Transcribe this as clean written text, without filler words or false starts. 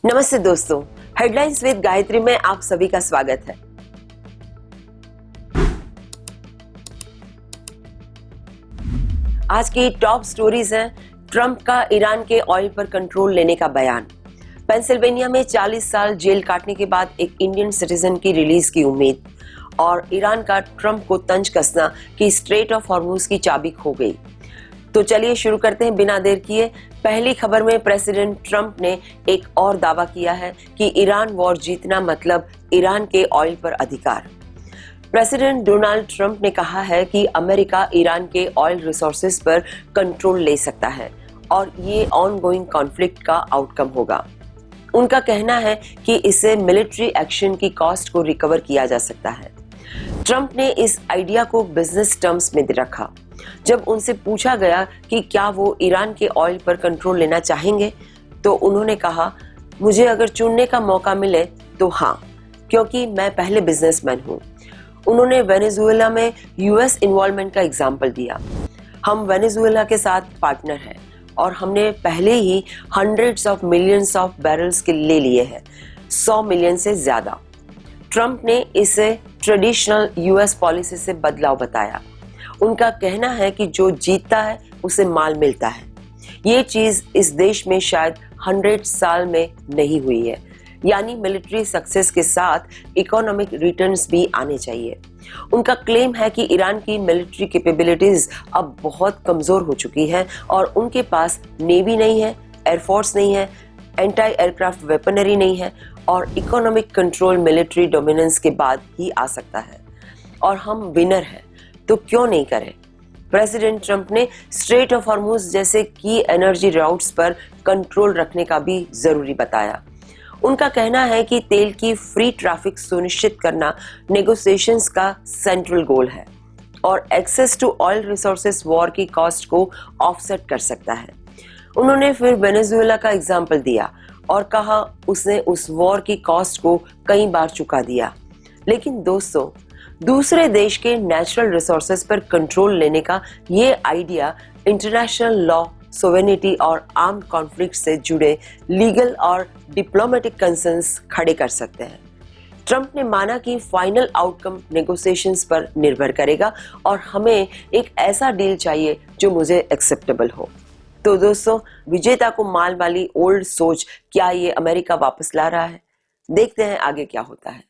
नमस्ते दोस्तों, headlines with Gayatri में आप सभी का स्वागत है। आज की टॉप स्टोरीज हैं। ट्रंप का ईरान के ऑयल पर कंट्रोल लेने का बयान। पेंसिल्वेनिया में 40 साल जेल काटने के बाद एक इंडियन सिटीजन की रिलीज की उम्मीद, और ईरान का ट्रंप को तंज कसना कि स्ट्रेट ऑफ हॉर्मुज की चाबी खो गई। तो चलिए शुरू करते हैं बिना देर किए। पहली खबर में प्रेसिडेंट ट्रंप ने एक और दावा किया है कि ईरान वॉर जीतना मतलब ईरान के ऑयल पर अधिकार। प्रेसिडेंट डोनाल्ड ट्रंप ने कहा है कि अमेरिका ईरान के ऑयल रिसोर्सेज पर कंट्रोल ले सकता है और ये ऑनगोइंग कॉन्फ्लिक्ट का आउटकम होगा। उनका कहना है कि इससे मिलिट्री एक्शन की कॉस्ट को रिकवर किया जा सकता है। ट्रंप ने इस आइडिया को बिजनेस टर्म्स में रखा। जब उनसे पूछा गया कि क्या वो ईरान के ऑयल पर कंट्रोल लेना चाहेंगे, तो उन्होंने कहा, मुझे अगर चुनने का मौका मिले तो हाँ, क्योंकि मैं पहले बिजनेसमैन हूँ। उन्होंने वेनेजुएला में यूएस इन्वॉल्वमेंट का एग्जाम्पल दिया। हम वेनेजुएला के साथ पार्टनर हैं और हमने पहले ही hundreds of millions of barrels के ले लिए हैं, 100 मिलियन से ज्यादा। ट्रंप ने इसे ट्रेडिशनल यूएस पॉलिसी से बदलाव बताया। उनका कहना है कि जो जीतता है उसे माल मिलता है। ये चीज इस देश में शायद 100 साल में नहीं हुई है, यानी मिलिट्री सक्सेस के साथ इकोनॉमिक रिटर्न्स भी आने चाहिए। उनका क्लेम है कि ईरान की मिलिट्री कैपेबिलिटीज अब बहुत कमजोर हो चुकी है और उनके पास नेवी नहीं है, एयरफोर्स नहीं है, एंटी एयरक्राफ्ट वेपनरी नहीं है और इकोनॉमिक कंट्रोल मिलिट्री डोमिनेंस के बाद ही आ सकता है। और हम विनर हैं, तो क्यों नहीं करें। प्रेसिडेंट ट्रंप ने स्ट्रेट ऑफ हॉर्मुज जैसे की एनर्जी राउट्स पर कंट्रोल रखने का भी जरूरी बताया। उनका कहना है कि तेल की फ्री ट्रैफिक सुनिश्चित करना नेगोशिएशंस का सेंट्रल गोल है और access to oil resources war की कॉस्ट को ऑफसेट कर सकता है। उन्होंने फिर वेनेजुएला का एग्जाम्पल दिया और कहा उसने उस वॉर की कॉस्ट को कई बार चुका दिया। लेकिन दोस्तों, दूसरे देश के नेचुरल रिसोर्सेज पर कंट्रोल लेने का ये आइडिया इंटरनेशनल लॉ, सोवेनिटी और आर्म्ड कॉन्फ्लिक्ट से जुड़े लीगल और डिप्लोमेटिक कंसर्न्स खड़े कर सकते हैं। ट्रंप ने माना कि फाइनल आउटकम नेगोशिएशंस पर निर्भर करेगा और हमें एक ऐसा डील चाहिए जो मुझे एक्सेप्टेबल हो। तो दोस्तों, विजेता को माल वाली ओल्ड सोच क्या ये अमेरिका वापस ला रहा है? देखते हैं आगे क्या होता है।